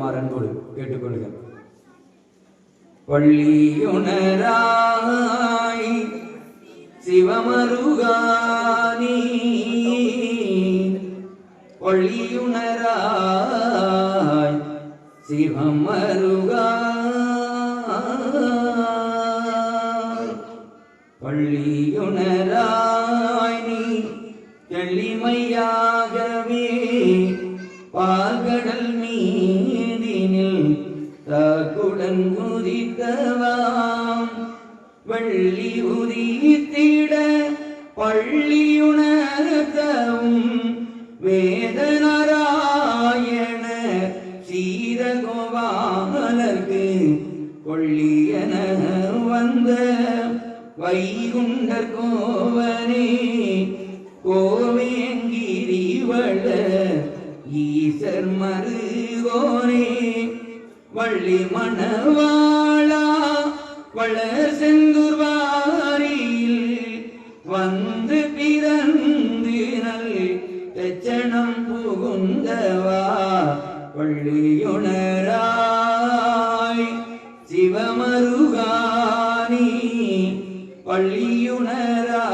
பாடுமாறு அன்போடு கேட்டுக்கொள்கிறேன். பள்ளியுணராய் சிவமருகானி பள்ளியுணராய் சிவமருகா பள்ளியுணராய் நீ எளிமையாகவே பால்கடல் மீதினில் தாக்குடன் உதித்தவாம் வள்ளி உதித்திட பள்ளியுணர்த்தவும் வேதநாராயண சீரகோபாலர்க்கு கொள்ளியன வந்த வைகுண்டர் கோவனே கோவேங்கிரிவள ஈசர் மருகோனே வள்ளி மணவாளா வளர் செந்துர்வாரியில் வந்து பிறந்து நல் எச்சனம் புகுந்தவா பள்ளியுணராய் சிவமருகானி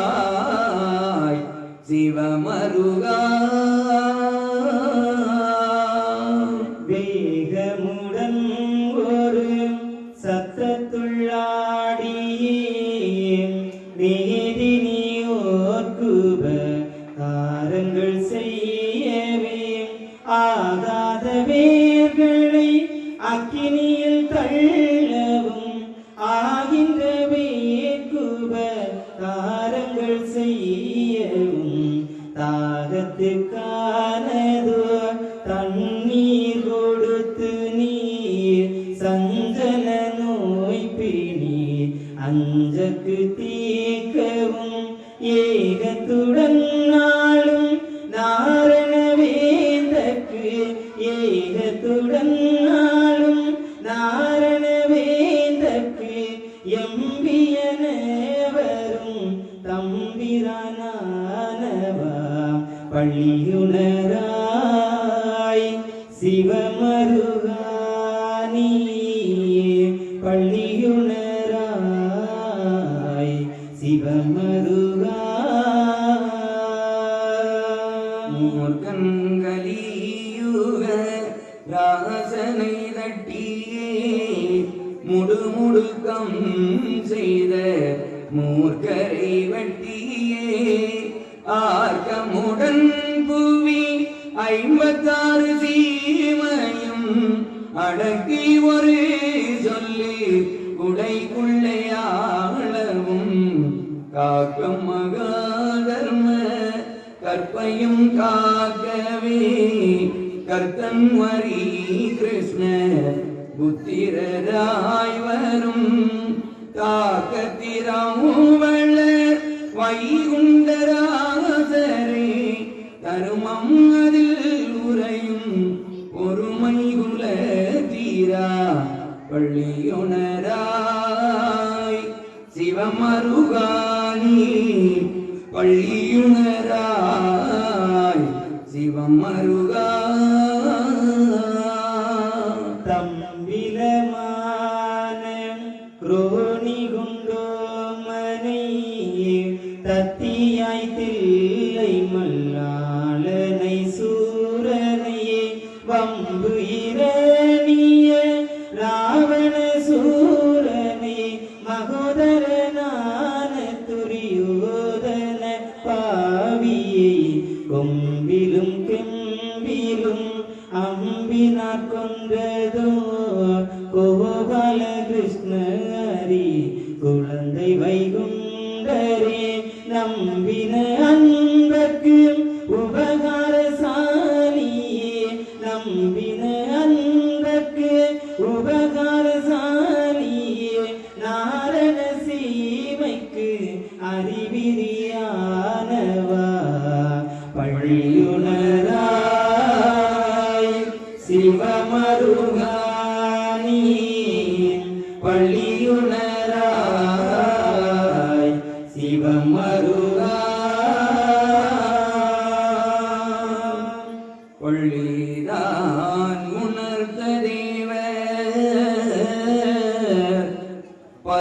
பள்ளியுணராய் சிவமருகா வேகமுடன் ஒரு சத்தத்துள்ளாடி வேதினியோர்க்குப காரங்கள் செய்யவே ஆகாத வேர்களை அக்கினியில் தள்ளவும் ஆகின்ற வேக்குப காரங்கள் செய்யவும் தாகத்துக்கானதோ தண்ணீர் கொடுத்து நீர் சஞ்சல நோய் பிணி அஞ்சக்கு தீர்க்கவும் ஏகத்துடன் நாளும் நாரண வேந்தற்கு ஏகத்துடன் நாளும் நாரண வேந்தற்கு எம்பியன வரும் தம்பிரானவா பள்ளியுணராய் சிவமருகானி பள்ளியுணராய் சிவமருகா மூர்க்கங்களியுக ராசனை தட்டியே முடுமுடுக்கம் செய்த மூர்க்கரை வெட்டியே ஆர்க்கமுடன் புவி 56 சீமையும் அடக்கி ஒரு சொல்லி உடைக்குள்ளையாளவும் காக்கம் மகாதர்ம கற்பையும் காக்கவே கர்த்தன் வரி கிருஷ்ண புத்திரராய் வரும் தாக்கத்திராவளர் வைகுண்டராசரே தருமம் அதில் உரையும் பொறுமை குல தீரா பள்ளியுணராய் சிவமருகானி பள்ளியுணராய் சிவமருகா தம்பிலமான குரோணி குண்டோமனை தத்தியாய் தில்லை மல்லாளனை சூரனையே வம்பு இரணிய ராவண சூரனை மகோதரனான துரியோதன பாவியை கொம்பிலும் கெம்பிலும் அம்பினார் கொன்றதோ கோபால கிருஷ்ண ஹரி குழந்தை வைகுண்டரே நம்பின அன்பர்க்கு உபகாரசாலியே நம்பின அன்பர்க்கு உபகாரசாலியே நாரண சீமைக்கு அறிவிரியானவா பள்ளியுணராய் சிவமருகானி பள்ளியுணராய் சிவமருகா பள்ளிதான் உணர்த்ததே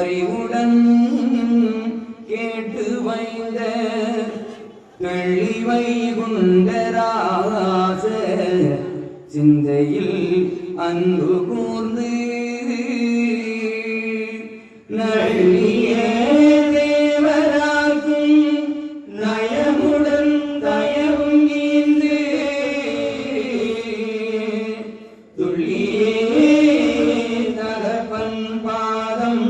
பறிவுடன் கேட்டு வைந்த தெளிவை குண்டராச சிந்தையில் அன்பு கூர்ந்து நள்ளிய தேவராக்கும் நயமுடன் தயவும் ஈந்து துள்ளியே தகப்பன் பாதம்